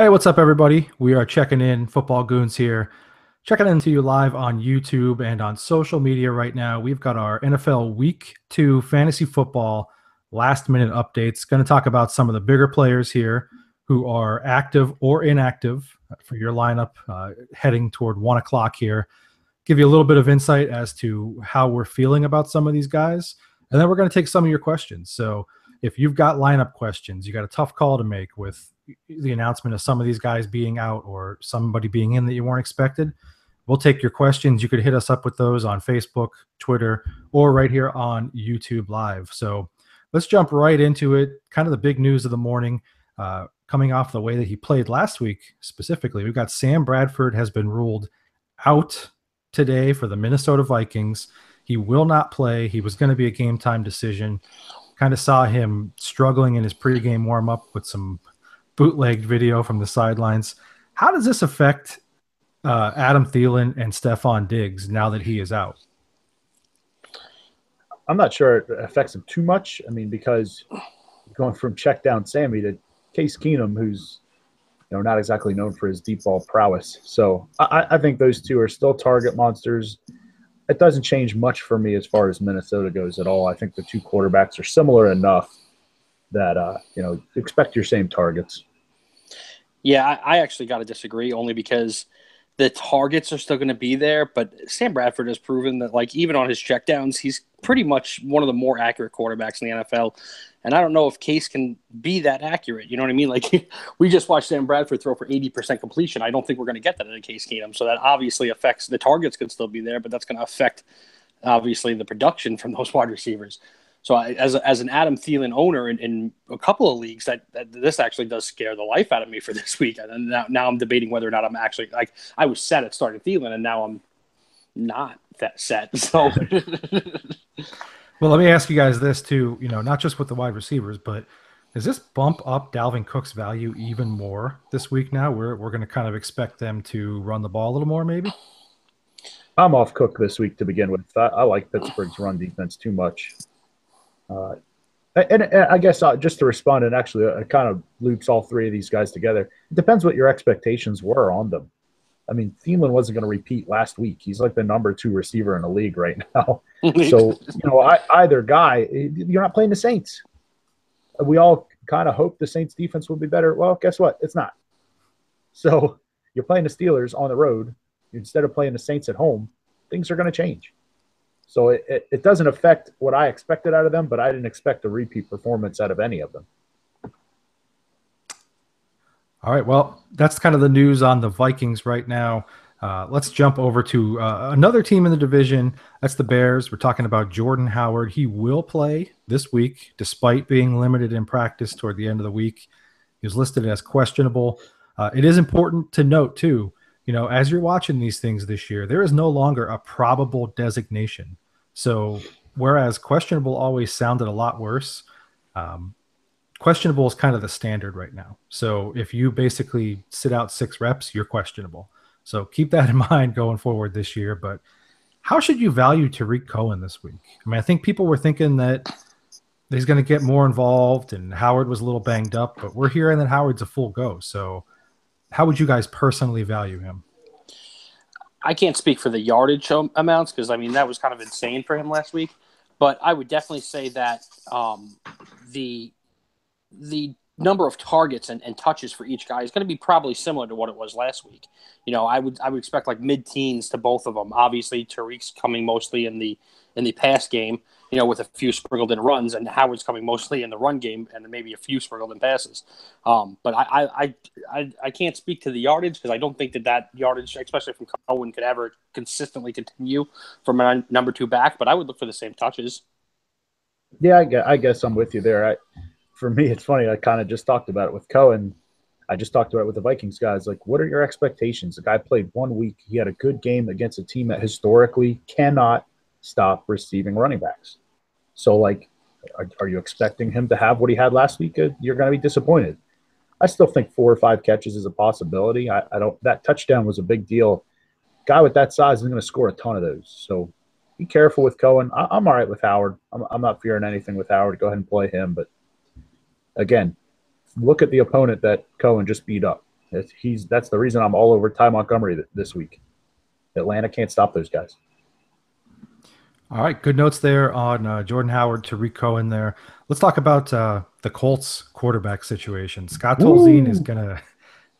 Hey, what's up, everybody? We are checking in, Football Goons here, checking into you live on YouTube and on social media right now. We've got our NFL Week 2 fantasy football last-minute updates. Going to talk about some of the bigger players here who are active or inactive for your lineup heading toward 1 o'clock here. Give you a little bit of insight as to how we're feeling about some of these guys. And then we're going to take some of your questions. So if you've got lineup questions, you got a tough call to make with the announcement of some of these guys being out or somebody being in that you weren't expected, we'll take your questions. You could hit us up with those on Facebook, Twitter, or right here on YouTube Live. So let's jump right into it. Kind of the big news of the morning, coming off the way that he played last week specifically. We've got Sam Bradford has been ruled out today for the Minnesota Vikings. He will not play. He was going to be a game time decision. Kind of saw him struggling in his pregame warm-up with some bootlegged video from the sidelines. How does this affect Adam Thielen and Stephon Diggs now that he is out? I'm not sure it affects him too much. I mean, because going from check down Sammy to Case Keenum, who's not exactly known for his deep ball prowess. So I think those two are still target monsters. It doesn't change much for me as far as Minnesota goes at all. I think the two quarterbacks are similar enough that expect your same targets. Yeah, I actually got to disagree only because the targets are still going to be there. But Sam Bradford has proven that, like, even on his checkdowns, he's pretty much one of the more accurate quarterbacks in the NFL. And I don't know if Case can be that accurate. You know what I mean? Like, we just watched Sam Bradford throw for 80% completion. I don't think we're going to get that in a Case Keenum. So that obviously affects the targets could still be there, but that's going to affect, obviously, the production from those wide receivers. So as an Adam Thielen owner in a couple of leagues, that this actually does scare the life out of me for this week. And now I'm debating whether or not I'm actually, like, I was set at starting Thielen, and now I'm not that set. So, well, let me ask you guys this too. Not just with the wide receivers, but does this bump up Dalvin Cook's value even more this week? Now we're going to kind of expect them to run the ball a little more, maybe. I'm off Cook this week to begin with. I like Pittsburgh's run defense too much. And I guess just to respond, and actually it kind of loops all three of these guys together. It depends what your expectations were on them. I mean, Thielen wasn't going to repeat last week. He's like the number 2 receiver in the league right now. So, either guy, you're not playing the Saints. We all kind of hope the Saints defense will be better. Well, guess what? It's not. So you're playing the Steelers on the road instead of playing the Saints at home. Things are going to change. So it doesn't affect what I expected out of them, but I didn't expect a repeat performance out of any of them. All right, well, that's kind of the news on the Vikings right now. Let's jump over to another team in the division. That's the Bears. We're talking about Jordan Howard. He will play this week, despite being limited in practice toward the end of the week. He was listed as questionable. It is important to note, too, as you're watching these things this year, there is no longer a probable designation. So whereas questionable always sounded a lot worse, questionable is kind of the standard right now. So if you basically sit out 6 reps, you're questionable. So keep that in mind going forward this year. But how should you value Tariq Cohen this week? I mean, I think people were thinking that he's going to get more involved and Howard was a little banged up, but we're hearing that Howard's a full go. So how would you guys personally value him? I can't speak for the yardage amounts because, I mean, that was kind of insane for him last week. But I would definitely say that the number of targets and touches for each guy is going to be probably similar to what it was last week. I would expect like mid-teens to both of them. Obviously, Tariq's coming mostly in the pass game, with a few sprinkled in runs, and Howard's coming mostly in the run game and maybe a few sprinkled in passes. But I can't speak to the yardage because I don't think that yardage, especially from Cohen, could ever consistently continue from a number 2 back. But I would look for the same touches. Yeah, I guess I'm with you there. For me, it's funny. I kind of just talked about it with Cohen. I just talked about it with the Vikings guys. Like, what are your expectations? The guy played 1 week. He had a good game against a team that historically cannot stop receiving running backs. So, like, are you expecting him to have what he had last week? You're going to be disappointed. I still think 4 or 5 catches is a possibility. I don't. That touchdown was a big deal. Guy with that size is going to score a ton of those. So be careful with Cohen. I'm all right with Howard. I'm not fearing anything with Howard. Go ahead and play him. But again, look at the opponent that Cohen just beat up. That's the reason I'm all over Ty Montgomery this week. Atlanta can't stop those guys. All right, good notes there on Jordan Howard, Tariq Cohen there. Let's talk about the Colts quarterback situation. Scott Tolzien is going to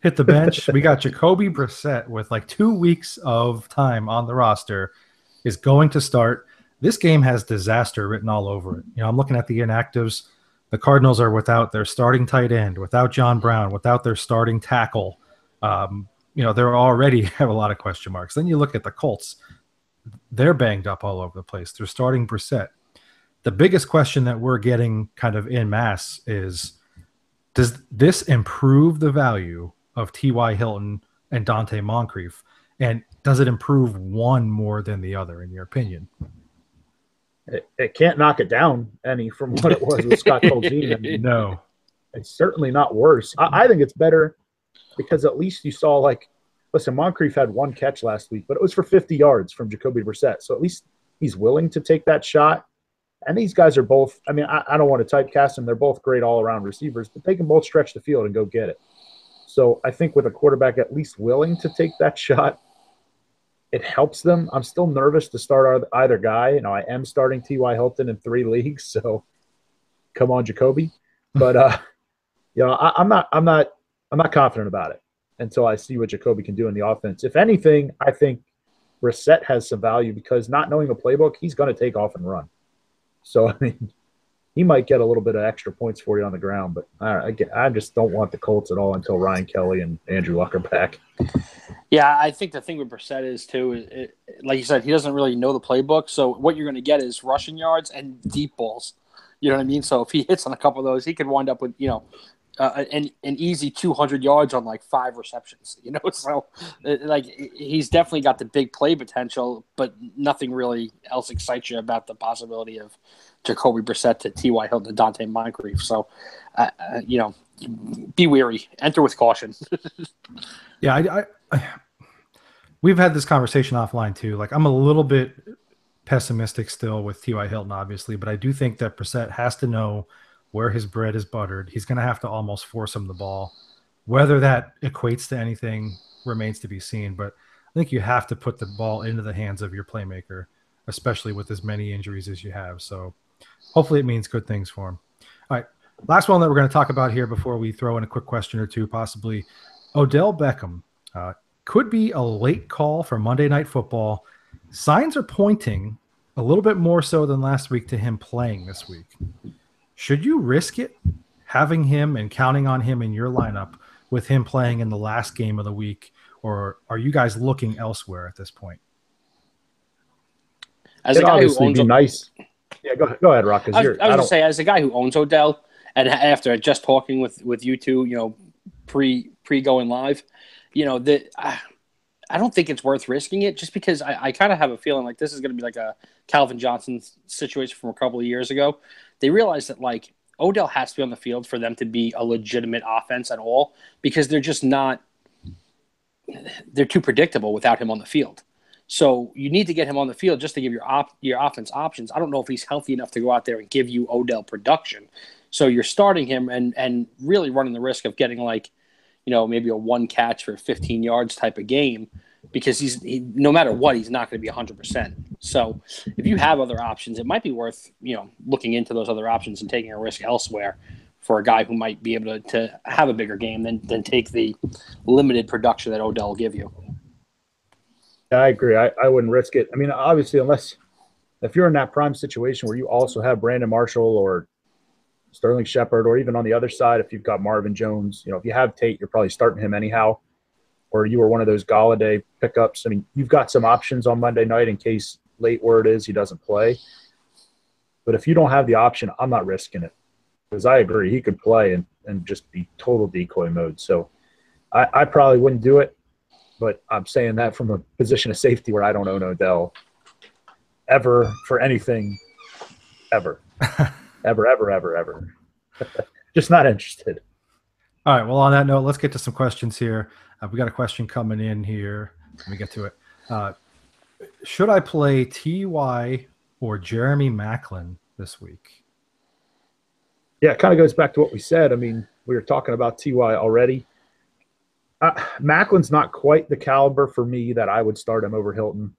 hit the bench. We got Jacoby Brissett with like 2 weeks of time on the roster is going to start. This game has disaster written all over it. You know, I'm looking at the inactives. The Cardinals are without their starting tight end, without John Brown, without their starting tackle. You know, they're already have a lot of question marks. Then you look at the Colts. They're banged up all over the place. They're starting Brissett. The biggest question that we're getting kind of en masse is, does this improve the value of T.Y. Hilton and Dante Moncrief? And does it improve one more than the other, in your opinion? It can't knock it down any from what it was with Scott Tolzien. I mean, No. It's certainly not worse. I think it's better because at least you saw, like, listen, Moncrief had 1 catch last week, but it was for 50 yards from Jacoby Brissett. So at least he's willing to take that shot. And these guys are both, I mean, I don't want to typecast them. They're both great all-around receivers, but they can both stretch the field and go get it. So I think with a quarterback at least willing to take that shot, it helps them. I'm still nervous to start either guy. You know, I am starting T.Y. Hilton in 3 leagues, so come on, Jacoby. But you know, I'm not confident about it until I see what Jacoby can do in the offense. If anything, I think Brissett has some value because not knowing the playbook, he's going to take off and run. So I mean, he might get a little bit of extra points for you on the ground, but I just don't want the Colts at all until Ryan Kelly and Andrew Luck are back. Yeah, I think the thing with Brissett is, too, like you said, he doesn't really know the playbook. So what you're going to get is rushing yards and deep balls. You know what I mean? So if he hits on a couple of those, he could wind up with, you know, an easy 200 yards on like 5 receptions. You know, so like he's definitely got the big play potential, but nothing really else excites you about the possibility of Jacoby Brissett to T.Y. Hilton to Dante Moncrief. So, you know, be wary. Enter with caution. Yeah, we've had this conversation offline too. Like, I'm a little bit pessimistic still with T.Y. Hilton, obviously, but I do think that Brissett has to know where his bread is buttered. He's going to have to almost force him the ball. Whether that equates to anything remains to be seen, but I think you have to put the ball into the hands of your playmaker, especially with as many injuries as you have. So hopefully it means good things for him. All right, last one that we're going to talk about here before we throw in a quick question or two, possibly. Odell Beckham could be a late call for Monday Night Football. Signs are pointing a little bit more so than last week to him playing this week. Should you risk it, having him and counting on him in your lineup with him playing in the last game of the week, or are you guys looking elsewhere at this point? As a guy who owns nice. Yeah, go ahead, Rock. I was going to say, as a guy who owns Odell, and after just talking with you two, you know, pre going live, you know, that I don't think it's worth risking it, just because I kind of have a feeling like this is going to be like a Calvin Johnson situation from a couple of years ago. They realized that, like, Odell has to be on the field for them to be a legitimate offense at all, because they're just not – they're too predictable without him on the field. So you need to get him on the field just to give your offense options. I don't know if he's healthy enough to go out there and give you Odell production. So you're starting him and really running the risk of getting, like, you know, maybe a 1 catch for 15 yards type of game, because no matter what, he's not going to be 100%. So if you have other options, it might be worth, you know, looking into those other options and taking a risk elsewhere for a guy who might be able to have a bigger game than take the limited production that Odell will give you. I agree. I wouldn't risk it. I mean, obviously, if you're in that prime situation where you also have Brandon Marshall or Sterling Shepard, or even on the other side, if you've got Marvin Jones, you know, if you have Tate, you're probably starting him anyhow. Or you were one of those Galladay pickups. I mean, you've got some options on Monday night in case late word is he doesn't play. But if you don't have the option, I'm not risking it, because I agree he could play and just be total decoy mode. So I probably wouldn't do it, but I'm saying that from a position of safety where I don't own Odell ever for anything ever. ever. Just not interested. All right. Well, on that note, let's get to some questions here. We got a question coming in here. Let me get to it. Should I play T.Y. or Jeremy Maclin this week? Yeah, it kind of goes back to what we said. I mean, we were talking about T.Y. already. Macklin's not quite the caliber for me that I would start him over Hilton.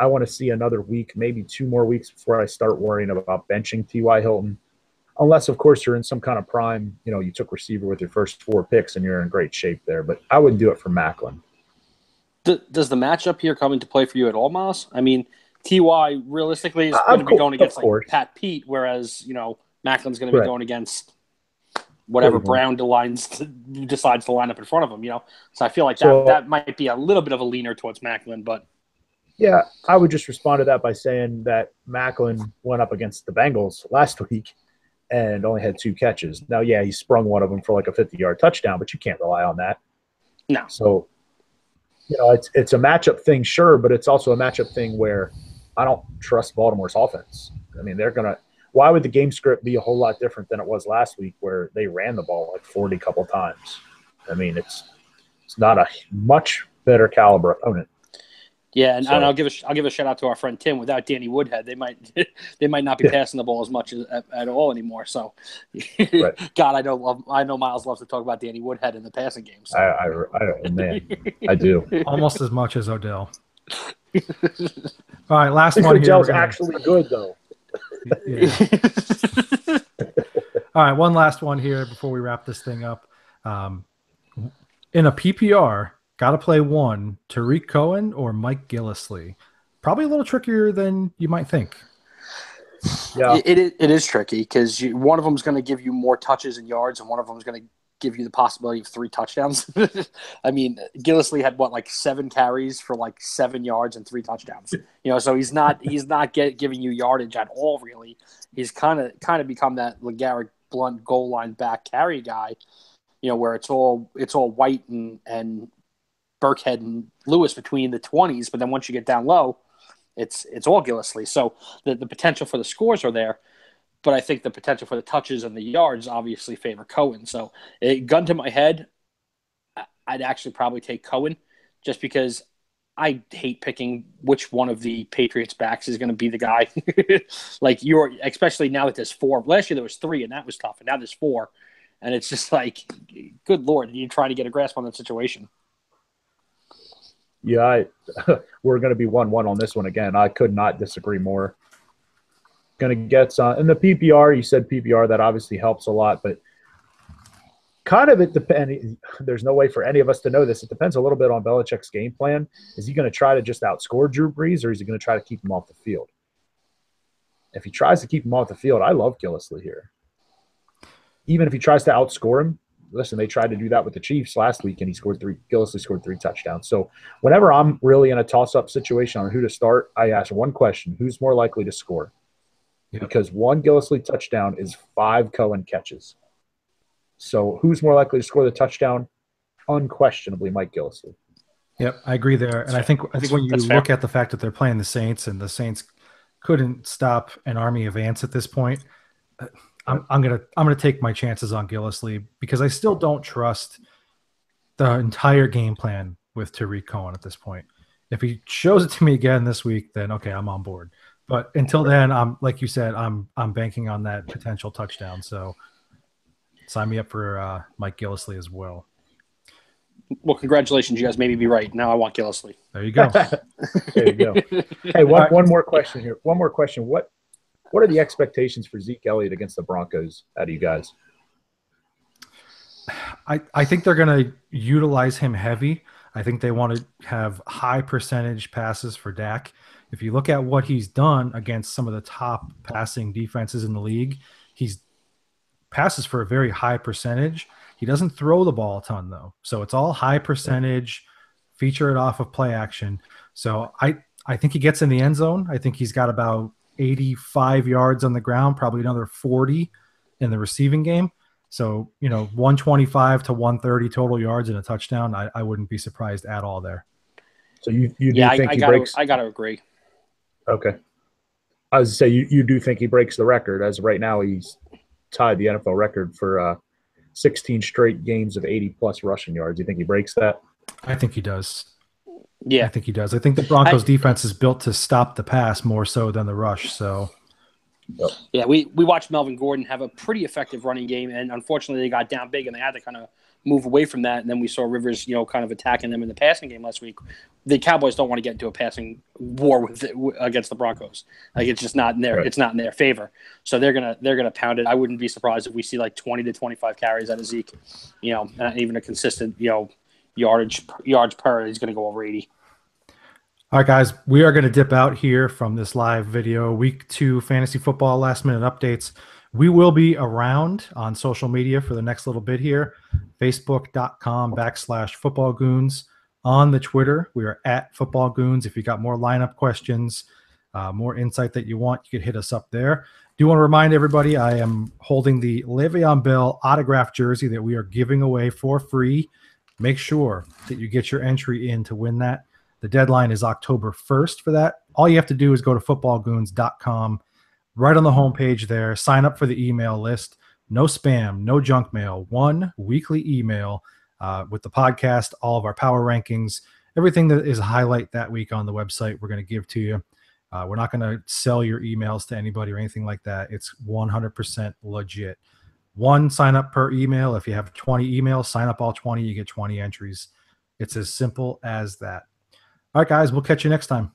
I want to see another week, maybe 2 more weeks before I start worrying about benching T.Y. Hilton. Unless, of course, you're in some kind of prime, you took receiver with your first 4 picks and you're in great shape there. But I wouldn't do it for Macklin. Does the matchup here come into play for you at all, Miles? I mean, Ty realistically is going to be going against like Pat Pete, whereas Macklin's going to be going against whatever Brown decides to line up in front of him. So I feel like that might be a little bit of a leaner towards Macklin, but yeah, I would just respond to that by saying that Macklin went up against the Bengals last week and only had 2 catches. Now, yeah, he sprung one of them for like a 50-yard touchdown, but you can't rely on that. No. So, it's a matchup thing, sure, but it's also a matchup thing where I don't trust Baltimore's offense. I mean, why would the game script be a whole lot different than it was last week where they ran the ball like 40 couple times? I mean, it's not a much better caliber opponent. Yeah, and I'll give a shout out to our friend Tim. Without Danny Woodhead, they might not be passing the ball as much at all anymore. So, right. God, I know Miles loves to talk about Danny Woodhead in the passing game. So. I do almost as much as Odell. All right, last one here. Odell's actually good though. Yeah. All right, one last one here before we wrap this thing up. In a PPR. Got to play one, Tariq Cohen or Mike Gillislee. Probably a little trickier than you might think. Yeah, it is tricky because one of them is going to give you more touches and yards, and one of them is going to give you the possibility of 3 touchdowns. I mean, Gillislee had like 7 carries for like 7 yards and 3 touchdowns. So he's not giving you yardage at all. Really, he's kind of become that LeGarrette Blount goal line back carry guy. Where it's all White and Burkhead and Lewis between the 20s, but then once you get down low, it's all Gillislee. So the potential for the scores are there, but I think the potential for the touches and the yards obviously favor Cohen. So gun to my head, I'd actually probably take Cohen just because I hate picking which one of the Patriots backs is going to be the guy. Especially now that there's 4. Last year there was 3 and that was tough, and now there's 4. And it's just like, good Lord, you're trying to get a grasp on that situation. Yeah, we're going to be 1-1 on this one again. I could not disagree more. Going to get some in the PPR. You said PPR, that obviously helps a lot, but kind of it depends. There's no way for any of us to know this. It depends a little bit on Belichick's game plan. Is he going to try to just outscore Drew Brees, or is he going to try to keep him off the field? If he tries to keep him off the field, I love Gillislee here. Even if he tries to outscore him. Listen, they tried to do that with the Chiefs last week, and Gillislee scored 3 touchdowns. So whenever I'm really in a toss-up situation on who to start, I ask one question: who's more likely to score? Yep. Because 1 Gillislee touchdown is 5 Cohen catches. So who's more likely to score the touchdown? Unquestionably, Mike Gillislee. Yep, I agree there. And I think when you look at the fact that they're playing the Saints, and the Saints couldn't stop an army of ants at this point, I'm gonna take my chances on Gillislee because I still don't trust the entire game plan with Tariq Cohen at this point. If he shows it to me again this week, then okay, I'm on board. But until then, I'm like you said, I'm banking on that potential touchdown. So sign me up for Mike Gillislee as well. Well, congratulations, you guys made me be right. Now I want Gillislee. There you go. There you go. Hey, one more question here. One more question. What are the expectations for Zeke Elliott against the Broncos out of you guys? I think they're going to utilize him heavy. I think they want to have high percentage passes for Dak. If you look at what he's done against some of the top passing defenses in the league, he's passes for a very high percentage. He doesn't throw the ball a ton, though. So it's all high percentage, feature it off of play action. So I think he gets in the end zone. I think he's got about 85 yards on the ground, probably another 40 in the receiving game. So, 125 to 130 total yards and a touchdown. I wouldn't be surprised at all there. So you do think he breaks? I got to agree. Okay. I was to say you do think he breaks the record. As of right now, he's tied the NFL record for 16 straight games of 80-plus rushing yards. You think he breaks that? I think he does. Yeah. I think he does. I think the Broncos defense is built to stop the pass more so than the rush. So, Yep. Yeah, we watched Melvin Gordon have a pretty effective running game, and unfortunately they got down big and they had to kind of move away from that. And then we saw Rivers, kind of attacking them in the passing game last week. The Cowboys don't want to get into a passing war against the Broncos. Like it's just not in their it's not in their favor. So they're gonna pound it. I wouldn't be surprised if we see like 20 to 25 carries out of Zeke. Even a consistent yards per. He's gonna go over 80. All right, guys, we are going to dip out here from this live video. Week 2 fantasy football last minute updates. We will be around on social media for the next little bit here. Facebook.com/Football Goons. On the Twitter, we are at Football Goons. If you got more lineup questions, more insight that you want, you could hit us up there. Do want to remind everybody I am holding the Le'Veon Bell autographed jersey that we are giving away for free. Make sure that you get your entry in to win that. The deadline is October 1st for that. All you have to do is go to footballgoons.com. Right on the homepage there, sign up for the email list. No spam, no junk mail. One weekly email with the podcast, all of our power rankings, everything that is a highlight that week on the website we're going to give to you. We're not going to sell your emails to anybody or anything like that. It's 100% legit. One sign up per email. If you have 20 emails, sign up all 20, you get 20 entries. It's as simple as that. All right, guys, we'll catch you next time.